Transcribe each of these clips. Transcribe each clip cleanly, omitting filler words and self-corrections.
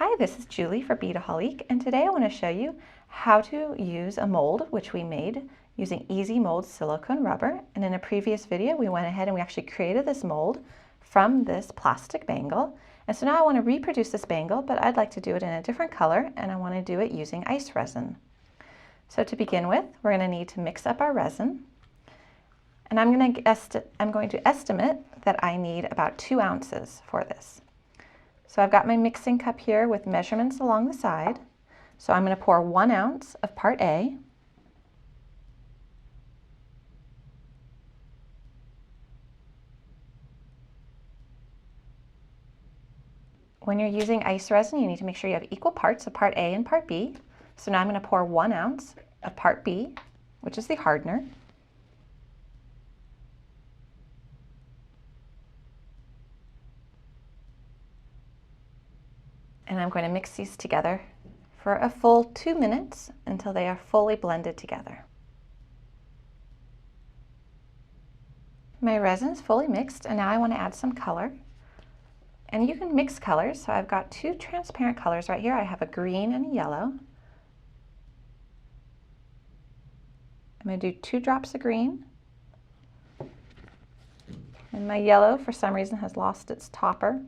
Hi, this is Julie for Beadaholique, and today I want to show you how to use a mold which we made using Easy Mold silicone rubber. And in a previous video we went ahead and we actually created this mold from this plastic bangle. And so now I want to reproduce this bangle, but I'd like to do it in a different color, and I want to do it using ice resin. So to begin with, we're going to need to mix up our resin. And I'm going to estimate that I need about 2 ounces for this. So I've got my mixing cup here with measurements along the side. So I'm going to pour 1 ounce of part A. When you're using ice resin, you need to make sure you have equal parts of part A and part B. So now I'm going to pour 1 ounce of part B, which is the hardener. And I'm going to mix these together for a full 2 minutes until they are fully blended together. My resin is fully mixed, and now I want to add some color. And you can mix colors, so I've got 2 transparent colors right here. I have a green and a yellow. I'm going to do 2 drops of green. And my yellow, for some reason, has lost its topper.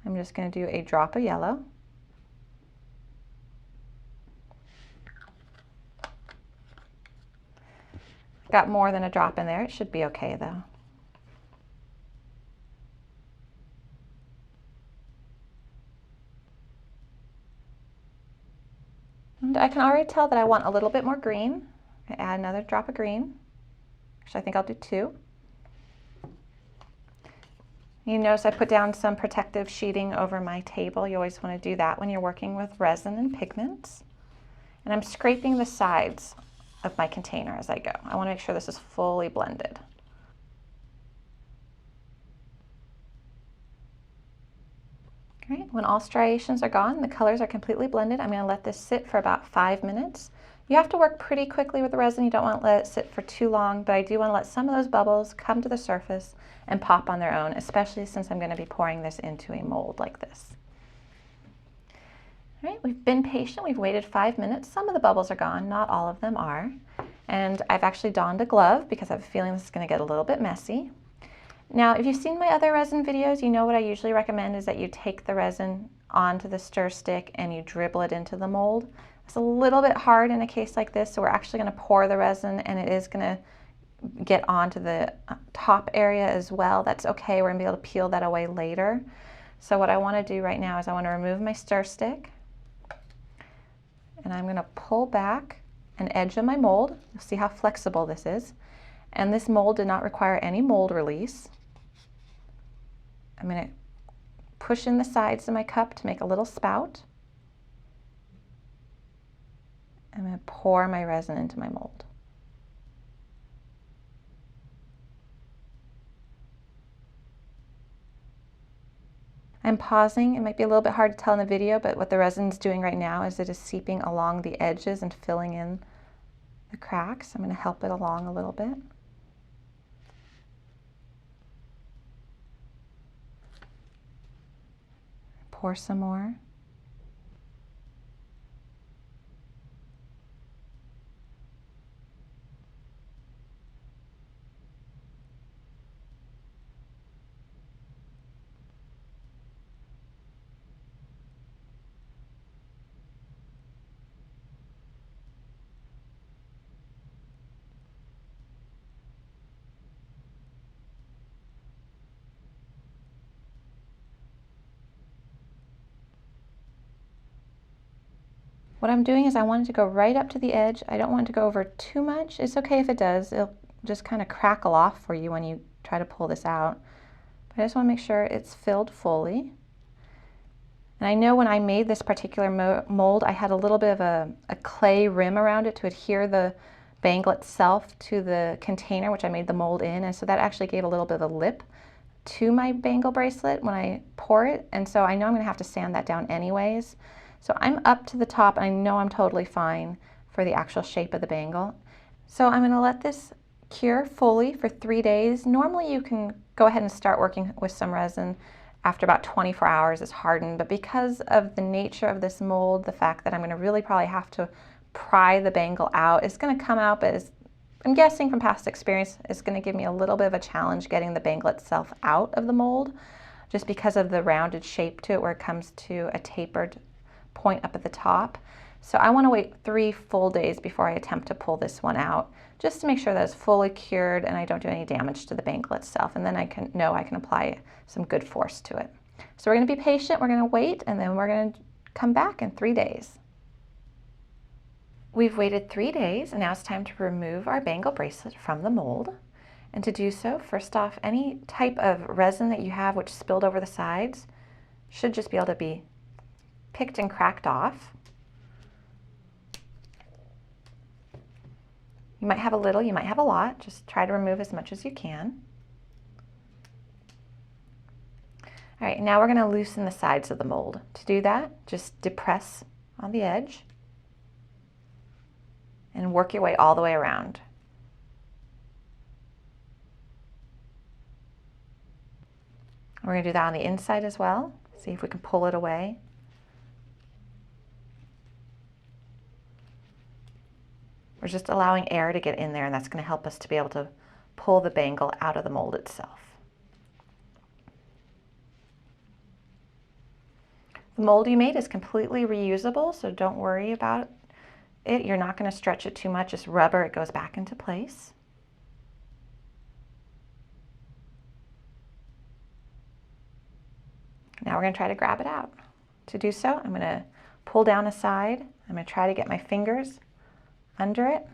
I'm just going to do a drop of yellow. Got more than a drop in there. It should be okay though. And I can already tell that I want a little bit more green. I add another drop of green. Actually, I think I'll do 2. You notice I put down some protective sheeting over my table. You always want to do that when you're working with resin and pigments. And I'm scraping the sides of my container as I go. I want to make sure this is fully blended. All right, when all striations are gone, the colors are completely blended, I'm going to let this sit for about 5 minutes. You have to work pretty quickly with the resin. You don't want to let it sit for too long, but I do want to let some of those bubbles come to the surface and pop on their own, especially since I'm going to be pouring this into a mold like this. All right, we've been patient. We've waited 5 minutes. Some of the bubbles are gone, not all of them are. And I've actually donned a glove because I have a feeling this is going to get a little bit messy. Now, if you've seen my other resin videos, you know what I usually recommend is that you take the resin onto the stir stick and you dribble it into the mold. It's a little bit hard in a case like this, so we're actually going to pour the resin, and it is going to get onto the top area as well. That's okay. We're going to be able to peel that away later. So what I want to do right now is I want to remove my stir stick, and I'm going to pull back an edge of my mold. You'll see how flexible this is. And this mold did not require any mold release. I'm going to push in the sides of my cup to make a little spout. I'm going to pour my resin into my mold. I'm pausing. It might be a little bit hard to tell in the video, but what the resin's doing right now is it is seeping along the edges and filling in the cracks. I'm going to help it along a little bit. Pour some more. What I'm doing is I want it to go right up to the edge. I don't want it to go over too much. It's okay if it does. It'll just kind of crackle off for you when you try to pull this out. But I just want to make sure it's filled fully. And I know when I made this particular mold, I had a little bit of a clay rim around it to adhere the bangle itself to the container, which I made the mold in. And so that actually gave a little bit of a lip to my bangle bracelet when I pour it. And so I know I'm going to have to sand that down anyways. So I'm up to the top, and I know I'm totally fine for the actual shape of the bangle. So I'm going to let this cure fully for 3 days. Normally you can go ahead and start working with some resin after about 24 hours is hardened, but because of the nature of this mold, the fact that I'm going to really probably have to pry the bangle out, it's going to come out, but I'm guessing from past experience, it's going to give me a little bit of a challenge getting the bangle itself out of the mold, just because of the rounded shape to it where it comes to a tapered point up at the top. So I want to wait 3 full days before I attempt to pull this one out, just to make sure that it's fully cured and I don't do any damage to the bangle itself. And then I can apply some good force to it. So we're going to be patient, we're going to wait, and then we're going to come back in 3 days. We've waited 3 days, and now it's time to remove our bangle bracelet from the mold. And to do so, first off, any type of resin that you have which spilled over the sides should just be able to be picked and cracked off. You might have a little, you might have a lot. Just try to remove as much as you can. All right, now we're going to loosen the sides of the mold. To do that, just depress on the edge and work your way all the way around. We're going to do that on the inside as well. See if we can pull it away. We're just allowing air to get in there, and that's going to help us to be able to pull the bangle out of the mold itself. The mold you made is completely reusable, so don't worry about it. You're not going to stretch it too much. It's rubber, it goes back into place. Now we're going to try to grab it out. To do so, I'm going to pull down a side. I'm going to try to get my fingers under it.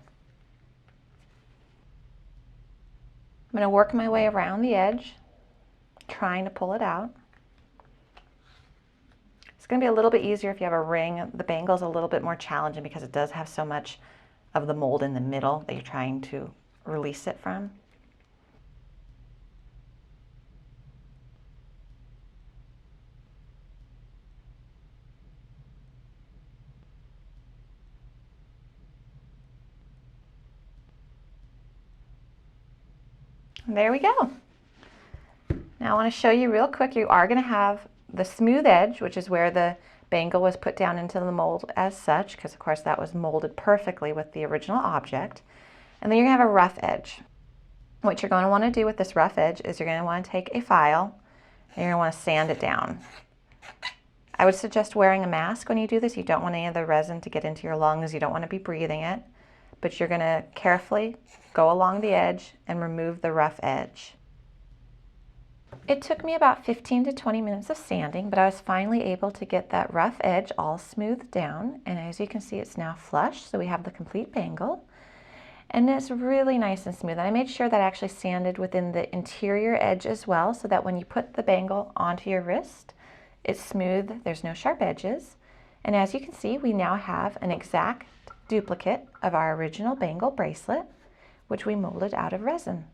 I'm going to work my way around the edge, trying to pull it out. It's going to be a little bit easier if you have a ring. The bangle is a little bit more challenging because it does have so much of the mold in the middle that you're trying to release it from. There we go. Now I want to show you real quick, you are going to have the smooth edge, which is where the bangle was put down into the mold as such, because of course that was molded perfectly with the original object. And then you're going to have a rough edge. What you're going to want to do with this rough edge is you're going to want to take a file and you're going to want to sand it down. I would suggest wearing a mask when you do this. You don't want any of the resin to get into your lungs. You don't want to be breathing it. But you're going to carefully go along the edge and remove the rough edge. It took me about 15 to 20 minutes of sanding, but I was finally able to get that rough edge all smoothed down. And as you can see, it's now flush, so we have the complete bangle. And it's really nice and smooth. And I made sure that I actually sanded within the interior edge as well, so that when you put the bangle onto your wrist, it's smooth, there's no sharp edges. And as you can see, we now have an exact duplicate of our original bangle bracelet, which we molded out of resin.